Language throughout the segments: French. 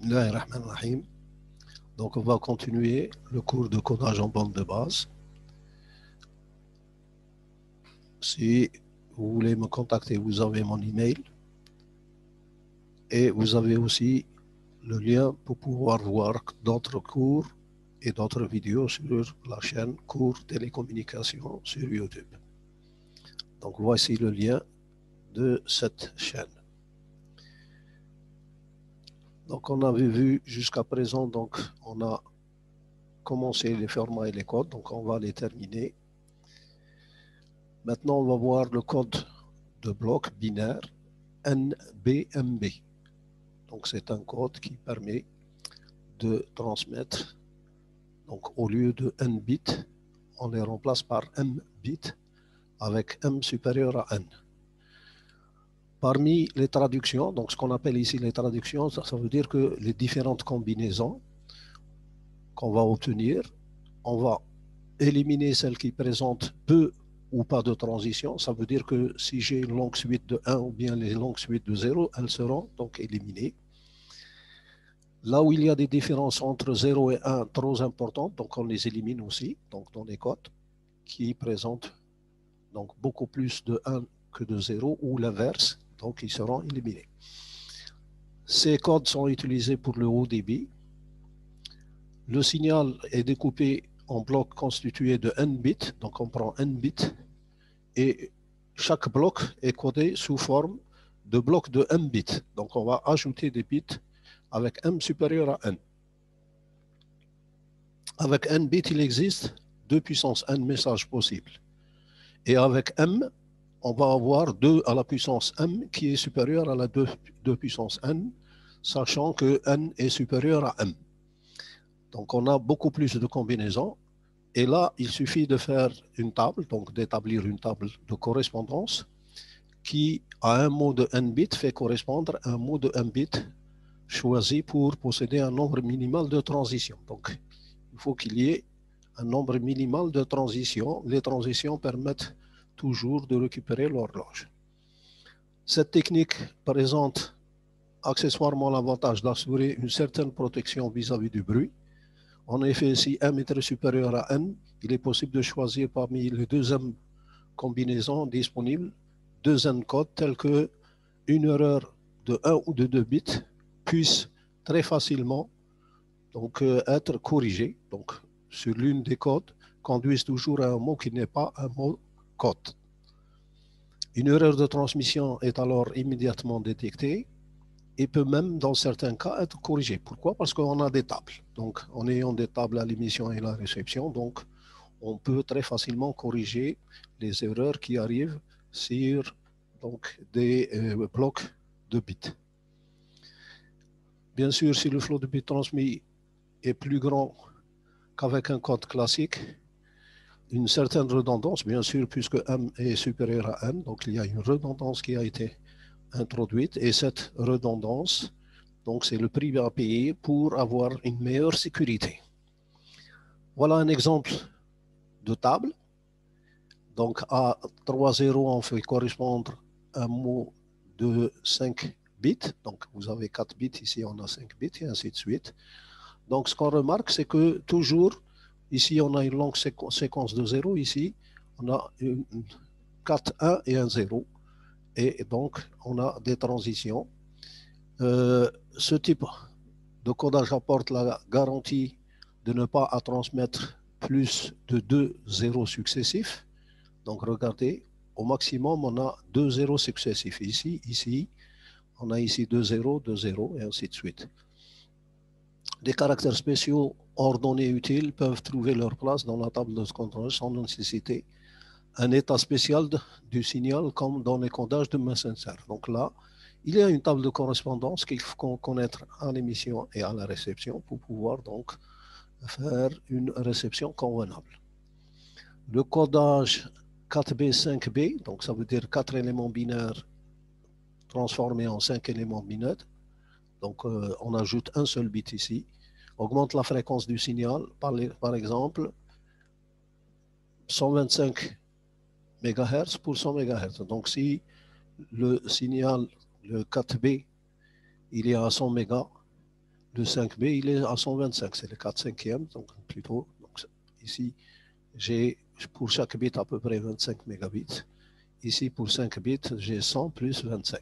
Bismillahirrahmanirrahim. Donc, on va continuer le cours de codage en bande de base. Si vous voulez me contacter, vous avez mon email et vous avez aussi le lien pour pouvoir voir d'autres cours et d'autres vidéos sur la chaîne Cours Télécommunications sur YouTube. Donc, voici le lien de cette chaîne. Donc, on avait vu jusqu'à présent, donc, on a commencé les formats et les codes, donc on va les terminer. Maintenant, on va voir le code de bloc binaire NBMB. Donc, c'est un code qui permet de transmettre, donc au lieu de n bits, on les remplace par m bits avec m supérieur à n. Parmi les traductions, donc ce qu'on appelle ici les traductions, ça veut dire que les différentes combinaisons qu'on va obtenir, on va éliminer celles qui présentent peu ou pas de transition. Ça veut dire que si j'ai une longue suite de 1 ou bien les longues suites de 0, elles seront donc éliminées. Là où il y a des différences entre 0 et 1 trop importantes, donc on les élimine aussi, donc dans les codes qui présentent donc beaucoup plus de 1 que de 0 ou l'inverse, donc ils seront éliminés. Ces codes sont utilisés pour le haut débit. Le signal est découpé en blocs constitués de n bits, donc on prend n bits et chaque bloc est codé sous forme de bloc de m bits. Donc on va ajouter des bits avec m supérieur à n. Avec n bits, il existe 2 puissance n messages possibles. Et avec m, on va avoir 2 à la puissance m qui est supérieur à la 2 puissance n, sachant que n est supérieur à m. Donc on a beaucoup plus de combinaisons. Et là, il suffit de faire une table, donc d'établir une table de correspondance qui, à un mot de n bits, fait correspondre à un mot de m bits choisi pour posséder un nombre minimal de transitions. Donc, il faut qu'il y ait un nombre minimal de transitions. Les transitions permettent toujours de récupérer l'horloge. Cette technique présente accessoirement l'avantage d'assurer une certaine protection vis-à-vis du bruit. En effet, si m est supérieur à n, il est possible de choisir parmi les deux m combinaisons disponibles deux n codes tels que une erreur de 1 ou de 2 bits puisse très facilement donc, être corrigée. Donc, sur l'une des codes, conduisent toujours à un mot qui n'est pas un mot code. Une erreur de transmission est alors immédiatement détectée et peut même, dans certains cas, être corrigée. Pourquoi? Parce qu'on a des tables. Donc, en ayant des tables à l'émission et à la réception, donc, on peut très facilement corriger les erreurs qui arrivent sur donc, des blocs de bits. Bien sûr, si le flot de bits transmis est plus grand qu'avec un code classique, une certaine redondance, bien sûr, puisque m est supérieur à n, donc il y a une redondance qui a été introduite, et cette redondance, donc c'est le prix à payer pour avoir une meilleure sécurité. Voilà un exemple de table. Donc à 3 zéros, on fait correspondre un mot de 5 bits. Donc vous avez 4 bits, ici on a 5 bits et ainsi de suite. Donc ce qu'on remarque, c'est que toujours, ici on a une longue séquence de 0, ici on a 4, 1 et 1, 0. Et donc on a des transitions. Ce type de codage apporte la garantie de ne pas à transmettre plus de 2 zéros successifs. Donc regardez, au maximum, on a 2 zéros successifs. Ici, on a ici 2 zéros, 2 zéros, et ainsi de suite. Des caractères spéciaux ordonnés utiles peuvent trouver leur place dans la table de contrôle sans nécessiter un état spécial du signal comme dans les codages de Messenger. Donc là, il y a une table de correspondance qu'il faut connaître à l'émission et à la réception pour pouvoir donc faire une réception convenable. Le codage 4B, 5B, donc ça veut dire 4 éléments binaires transformés en 5 éléments binaires. Donc on ajoute un seul bit ici, augmente la fréquence du signal, par exemple 125 MHz pour 100 MHz. Donc si le signal, le 4B, il est à 100 MHz, Le 5B, il est à 125, c'est le 4/5e, donc plutôt. Donc ici, j'ai pour chaque bit à peu près 25 mégabits. Ici, pour 5 bits, j'ai 100 plus 25.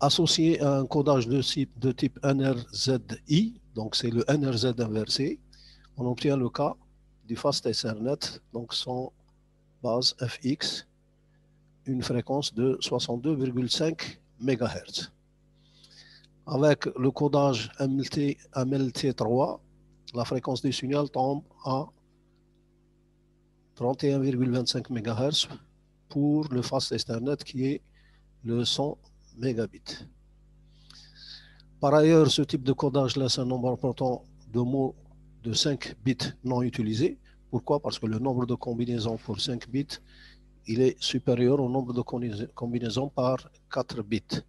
Associé à un codage de type NRZI, donc c'est le NRZ inversé, on obtient le cas du Fast Ethernet, donc son base FX, une fréquence de 62,5 MHz. Avec le codage MLT3, la fréquence du signal tombe à 31,25 MHz pour le Fast Ethernet qui est le 100 mégabits. Par ailleurs, ce type de codage laisse un nombre important de mots de 5 bits non utilisés. Pourquoi? Parce que le nombre de combinaisons pour 5 bits, il est supérieur au nombre de combinaisons par 4 bits.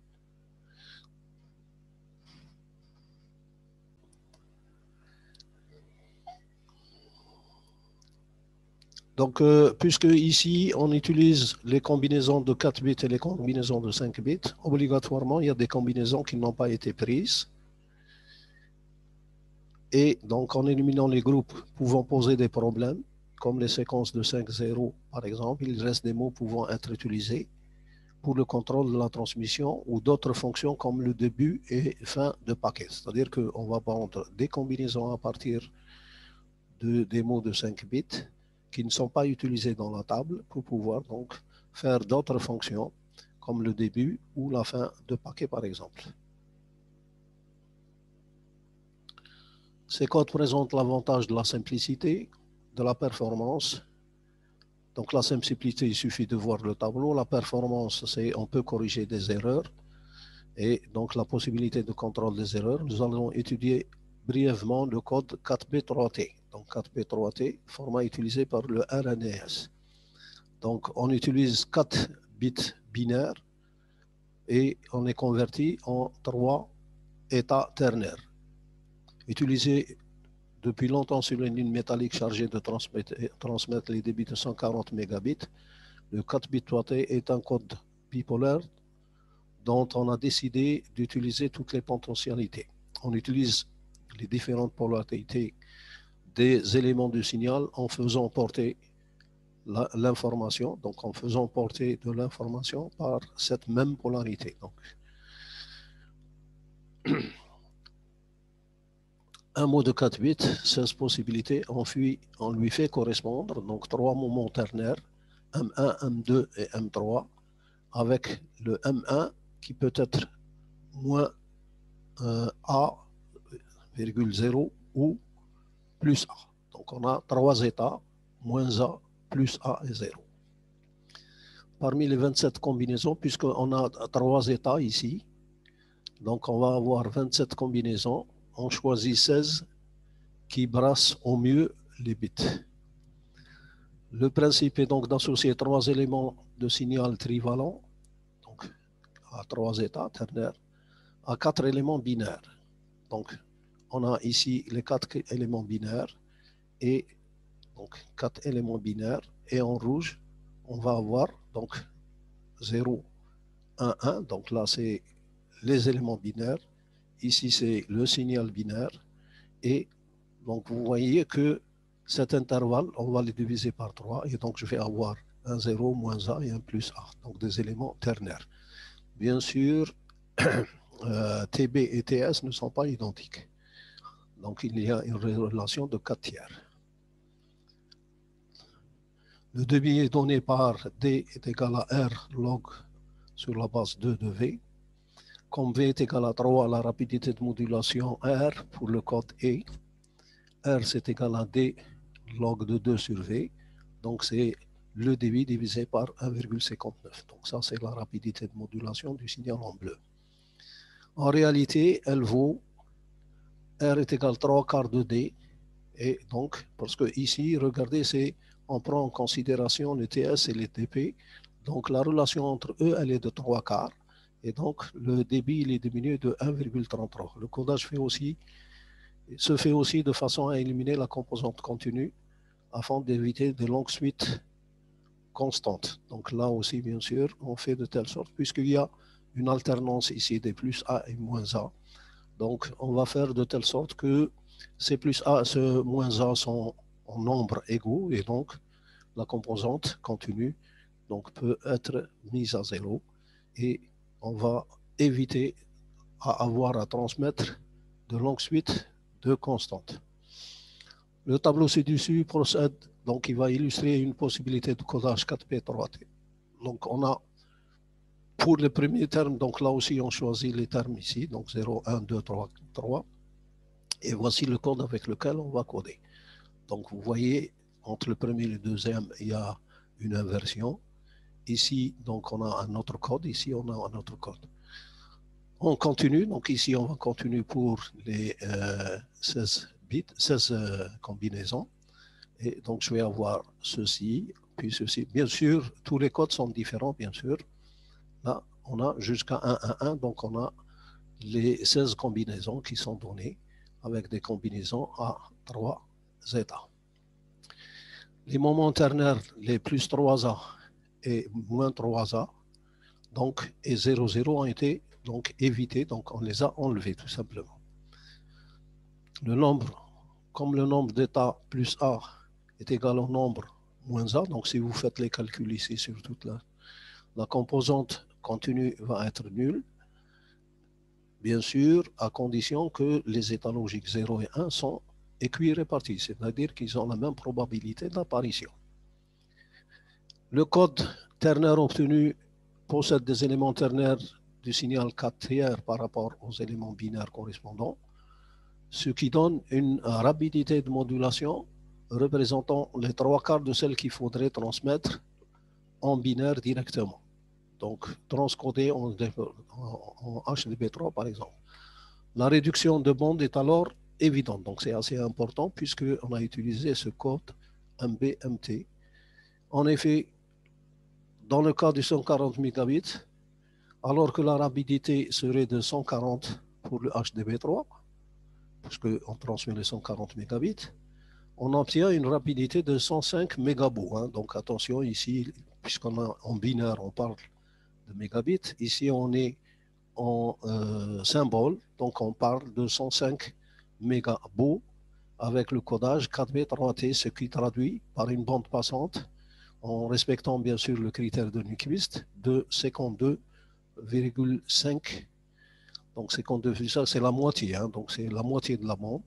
Donc, puisque ici, on utilise les combinaisons de 4 bits et les combinaisons de 5 bits, obligatoirement, il y a des combinaisons qui n'ont pas été prises. Et donc, en éliminant les groupes pouvant poser des problèmes, comme les séquences de 5-0, par exemple, il reste des mots pouvant être utilisés pour le contrôle de la transmission ou d'autres fonctions comme le début et fin de paquet. C'est-à-dire qu'on va prendre des combinaisons à partir des mots de 5 bits qui ne sont pas utilisés dans la table pour pouvoir donc faire d'autres fonctions comme le début ou la fin de paquet par exemple. Ces codes présentent l'avantage de la simplicité, de la performance. Donc la simplicité, il suffit de voir le tableau. La performance, c'est on peut corriger des erreurs. Et donc la possibilité de contrôle des erreurs. Nous allons étudier brièvement le code 4B3T. Donc 4B3T, format utilisé par le RNES. Donc on utilise 4 bits binaires et on est converti en 3 états ternaires. Utilisé depuis longtemps sur une ligne métallique chargée de transmettre les débits de 140 mégabits, le 4 bits 3T est un code bipolaire dont on a décidé d'utiliser toutes les potentialités. On utilise les différentes polarités des éléments du signal en faisant porter l'information, donc en faisant porter de l'information par cette même polarité. Donc, un mot de 4 bits, 16 possibilités, on lui fait correspondre donc 3 moments ternaires, M1, M2 et M3, avec le M1 qui peut être moins A,0 ou plus A. Donc on a 3 états, moins A, plus A et 0. Parmi les 27 combinaisons, puisqu'on a 3 états ici, donc on va avoir 27 combinaisons, on choisit 16 qui brassent au mieux les bits. Le principe est donc d'associer 3 éléments de signal trivalent, donc à 3 états ternaires, à 4 éléments binaires. Donc on a ici les 4 éléments binaires et donc 4 éléments binaires et en rouge on va avoir donc 0, 1, 1, donc là c'est les éléments binaires, ici c'est le signal binaire et donc vous voyez que cet intervalle on va le diviser par 3 et donc je vais avoir un 0 moins A et un plus A, donc des éléments ternaires. Bien sûr TB et TS ne sont pas identiques. Donc il y a une relation de 4 tiers. Le débit est donné par D est égal à R log sur la base 2 de V. Comme V est égal à 3, la rapidité de modulation R pour le code E. R c'est égal à D log de 2 sur V. Donc c'est le débit divisé par 1,59. Donc ça c'est la rapidité de modulation du signal en bleu. En réalité, elle vaut R est égal à 3 quarts de D. Et donc, parce que ici, regardez, on prend en considération les TS et les TP. Donc, la relation entre eux, elle est de 3 quarts. Et donc, le débit, il est diminué de 1,33. Le codage se fait aussi de façon à éliminer la composante continue afin d'éviter de longues suites constantes. Donc, là aussi, bien sûr, on fait de telle sorte, puisqu'il y a une alternance ici des plus A et moins A. Donc, on va faire de telle sorte que C plus A, ce moins A sont en nombre égaux et donc la composante continue donc, peut être mise à 0 et on va éviter à avoir à transmettre de longues suites de constantes. Le tableau ci-dessus procède, donc il va illustrer une possibilité de codage 4P3T. Donc on a pour les premiers termes, donc là aussi on choisit les termes ici, donc 0, 1, 2, 3, 3. Et voici le code avec lequel on va coder. Donc vous voyez, entre le premier et le deuxième, il y a une inversion. Ici, donc on a un autre code, ici on a un autre code. On continue, donc ici on va continuer pour les 16 bits, 16 combinaisons. Et donc je vais avoir ceci, puis ceci. Bien sûr, tous les codes sont différents, bien sûr. Là, on a jusqu'à 1, 1, 1, donc on a les 16 combinaisons qui sont données avec des combinaisons à 3 zeta. Les moments ternaires, les plus 3A et moins 3A, donc, et 0, 0 ont été donc évités, donc on les a enlevés tout simplement. Le nombre, comme le nombre d'états plus A est égal au nombre moins A, donc si vous faites les calculs ici sur toute la composante continue va être nulle, bien sûr, à condition que les états logiques 0 et 1 sont équirépartis, c'est-à-dire qu'ils ont la même probabilité d'apparition. Le code ternaire obtenu possède des éléments ternaires du signal 4 tiers par rapport aux éléments binaires correspondants, ce qui donne une rapidité de modulation représentant les 3/4 de celle qu'il faudrait transmettre en binaire directement. Donc, transcodé en HDB3 par exemple. La réduction de bande est alors évidente, donc c'est assez important puisqu'on a utilisé ce code MBMT. En effet, dans le cas du 140 mégabits, alors que la rapidité serait de 140 pour le HDB3, puisqu'on transmet les 140 mégabits, on obtient une rapidité de 105 mégabits. Hein. Donc attention ici, puisqu'on a en binaire, on parle de mégabits. Ici, on est en symbole, donc on parle de 105 mégabits avec le codage 4B3T, ce qui traduit par une bande passante, en respectant bien sûr le critère de Nyquist, de 52,5. Donc 52,5, c'est la moitié, hein, donc c'est la moitié de la bande.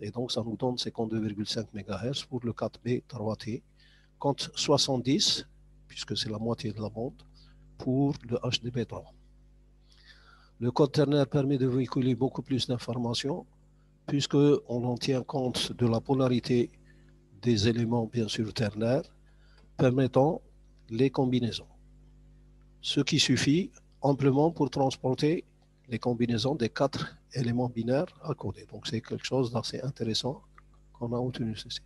Et donc ça nous donne 52,5 MHz pour le 4B3T, contre 70, puisque c'est la moitié de la bande, pour le HDB3. Le code ternaire permet de véhiculer beaucoup plus d'informations, puisqu'on en tient compte de la polarité des éléments, bien sûr, ternaires, permettant les combinaisons. Ce qui suffit amplement pour transporter les combinaisons des 4 éléments binaires à coder. Donc c'est quelque chose d'assez intéressant qu'on a obtenu ceci.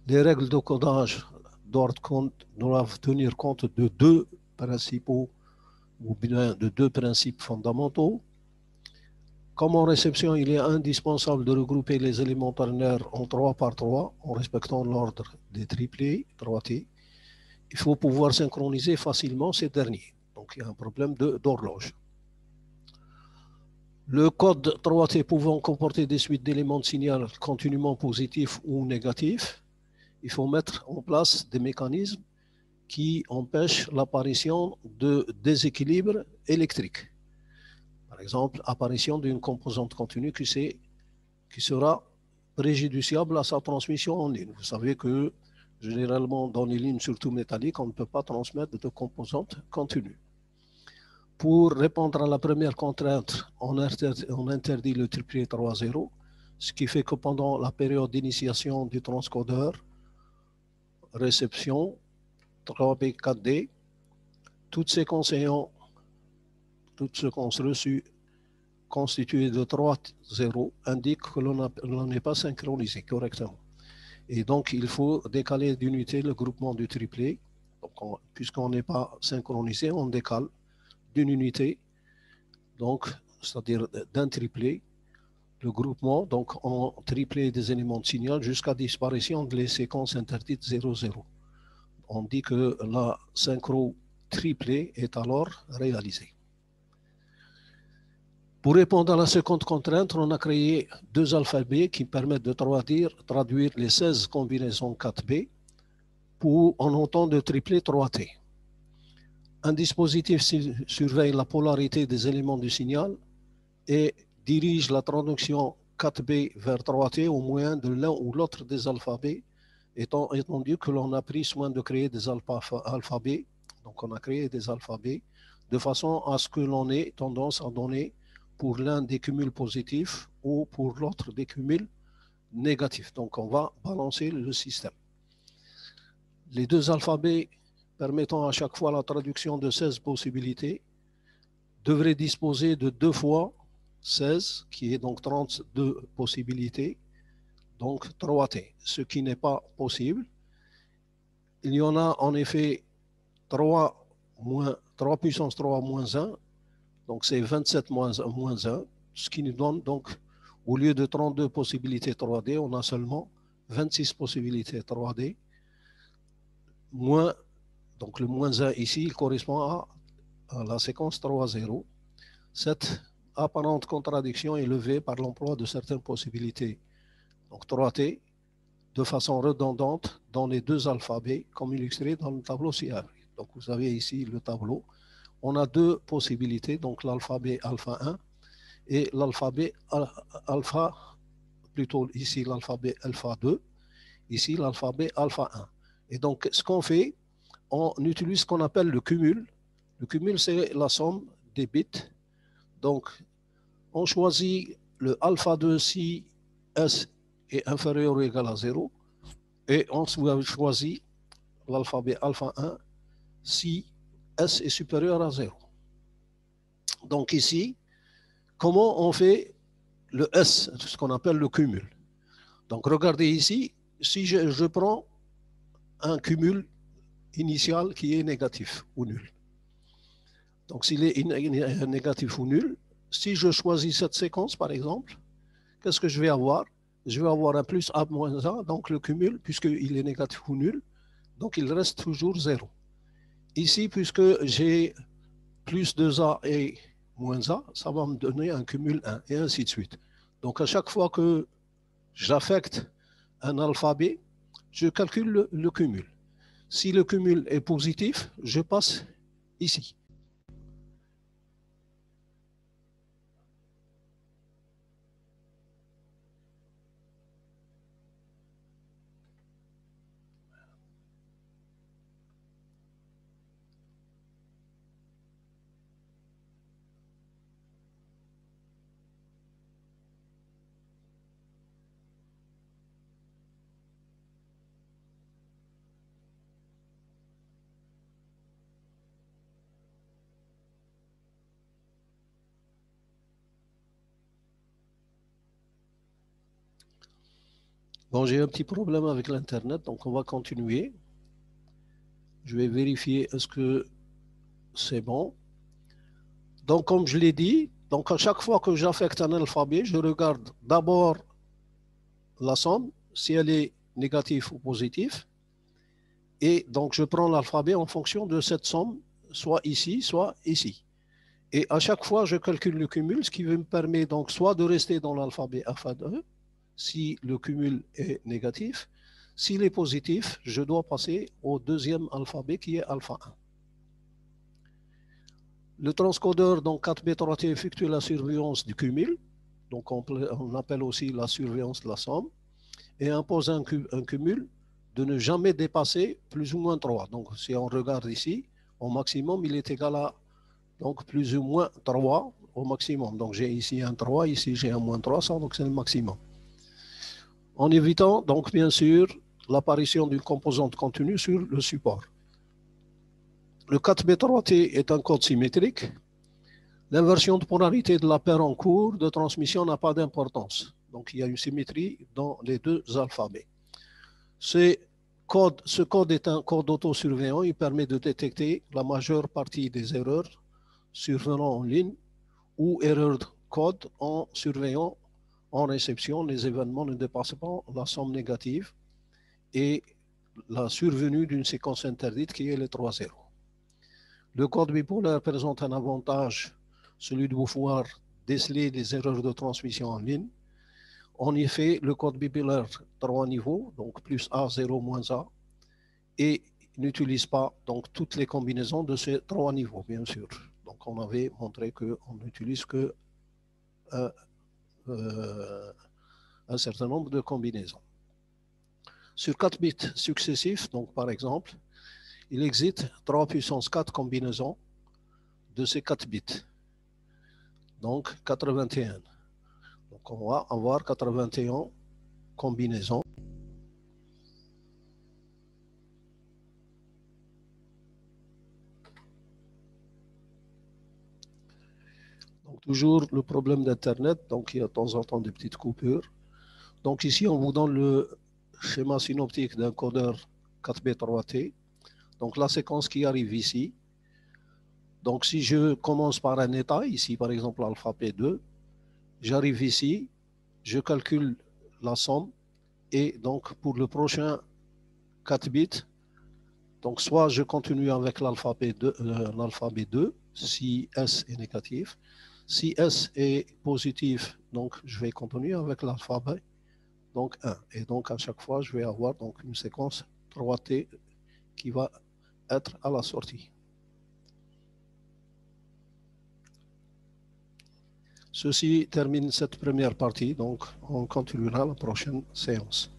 Les règles de codage doivent tenir compte de deux principaux ou bien de deux principes fondamentaux. Comme en réception, il est indispensable de regrouper les éléments ternaires en 3 par 3 en respectant l'ordre des triplés 3T. Il faut pouvoir synchroniser facilement ces derniers. Donc il y a un problème d'horloge. Le code 3T pouvant comporter des suites d'éléments de signal continuellement positifs ou négatifs, il faut mettre en place des mécanismes qui empêchent l'apparition de déséquilibre électrique. Par exemple, apparition d'une composante continue qui sera préjudiciable à sa transmission en ligne. Vous savez que généralement dans les lignes surtout métalliques, on ne peut pas transmettre de composantes continues. Pour répondre à la première contrainte, on interdit le triplet 3.0, ce qui fait que pendant la période d'initiation du transcodeur, réception 3B 4D, toutes ces séquences reçues constituées de 3.0 indiquent que l'on n'est pas synchronisé correctement. Et donc, il faut décaler d'unité le groupement du triplet. Puisqu'on n'est pas synchronisé, on décale d'une unité, donc, c'est-à-dire d'un triplet, le groupement, donc en triplet des éléments de signal jusqu'à disparition des séquences interdites 0,0. On dit que la synchro triplet est alors réalisée. Pour répondre à la seconde contrainte, on a créé deux alphabets qui permettent de traduire les 16 combinaisons 4B en temps de triplet 3T. Un dispositif surveille la polarité des éléments du signal et dirige la traduction 4B vers 3T au moyen de l'un ou l'autre des alphabets, étant entendu que l'on a pris soin de créer des alphabets, donc on a créé des alphabets de façon à ce que l'on ait tendance à donner pour l'un des cumuls positifs ou pour l'autre des cumuls négatifs. Donc on va balancer le système. Les deux alphabets permettant à chaque fois la traduction de 16 possibilités devraient disposer de 2 fois 16, qui est donc 32 possibilités, donc 3T, ce qui n'est pas possible. Il y en a en effet 3 puissance 3 moins 1, donc c'est 27 moins 1, ce qui nous donne donc, au lieu de 32 possibilités 3D, on a seulement 26 possibilités 3D, moins, donc le moins 1 ici, il correspond à la séquence 3-0. Cette apparente contradiction est levée par l'emploi de certaines possibilités, donc 3T, de façon redondante dans les deux alphabets, comme illustré dans le tableau ci-après. Donc vous avez ici le tableau. On a deux possibilités, donc l'alphabet alpha 1 et l'alphabet alpha, plutôt ici l'alphabet alpha 2, ici l'alphabet alpha 1. Et donc ce qu'on fait, on utilise ce qu'on appelle le cumul. Le cumul, c'est la somme des bits. Donc on choisit le alpha 2 si S est inférieur ou égal à 0 et on choisit l'alphabet alpha 1 si S est supérieur à 0. Donc ici, comment on fait le S, ce qu'on appelle le cumul? Donc regardez ici, si je prends un cumul initial qui est négatif ou nul. Donc s'il est négatif ou nul, si je choisis cette séquence par exemple, qu'est-ce que je vais avoir? Je vais avoir un plus A moins A, donc le cumul, puisqu'il est négatif ou nul, donc il reste toujours 0. Ici, puisque j'ai plus 2A et moins A, ça va me donner un cumul 1, et ainsi de suite. Donc à chaque fois que j'affecte un alphabet, je calcule le cumul. Si le cumul est positif, je passe ici. Bon, j'ai un petit problème avec l'Internet, donc on va continuer. Je vais vérifier est-ce que c'est bon. Donc, comme je l'ai dit, donc à chaque fois que j'affecte un alphabet, je regarde d'abord la somme, si elle est négative ou positive. Et donc, je prends l'alphabet en fonction de cette somme, soit ici, soit ici. Et à chaque fois, je calcule le cumul, ce qui me permet donc soit de rester dans l'alphabet alpha 2, si le cumul est négatif. S'il est positif, je dois passer au deuxième alphabet qui est alpha 1. Le transcodeur, donc 4B3T, effectue la surveillance du cumul, donc on appelle aussi la surveillance de la somme, et impose un cumul de ne jamais dépasser plus ou moins 3. Donc si on regarde ici, au maximum, il est égal à donc plus ou moins 3 au maximum. Donc j'ai ici un 3, ici j'ai un moins 3, donc c'est le maximum. En évitant donc bien sûr l'apparition d'une composante contenue sur le support. Le 4B3T est un code symétrique. L'inversion de polarité de la paire en cours de transmission n'a pas d'importance. Donc il y a une symétrie dans les deux alphabets. Ce code est un code autosurveillant. Il permet de détecter la majeure partie des erreurs survenant en ligne ou erreurs de code en surveillant en réception les événements ne dépassant pas la somme négative et la survenue d'une séquence interdite qui est le 3-0. Le code bipolaire présente un avantage, celui de pouvoir déceler les erreurs de transmission en ligne. On y fait le code bipolaire 3 niveaux, donc plus A, 0, moins A, et n'utilise pas donc toutes les combinaisons de ces 3 niveaux, bien sûr. Donc on avait montré qu'on n'utilise que un certain nombre de combinaisons. Sur 4 bits successifs, donc par exemple, il existe 3 puissance 4 combinaisons de ces 4 bits. Donc 81. Donc on va avoir 81 combinaisons. Donc toujours le problème d'Internet, donc il y a de temps en temps des petites coupures. Donc ici on vous donne le schéma synoptique d'un codeur 4B3T. Donc la séquence qui arrive ici. Donc si je commence par un état, ici par exemple alphabet 2, j'arrive ici, je calcule la somme et donc pour le prochain 4 bits, donc soit je continue avec l'alphabet 2, si S est négatif. Si S est positif, donc je vais continuer avec l'alphabet donc 1. Et donc à chaque fois, je vais avoir donc une séquence 3T qui va être à la sortie. Ceci termine cette première partie, donc on continuera la prochaine séance.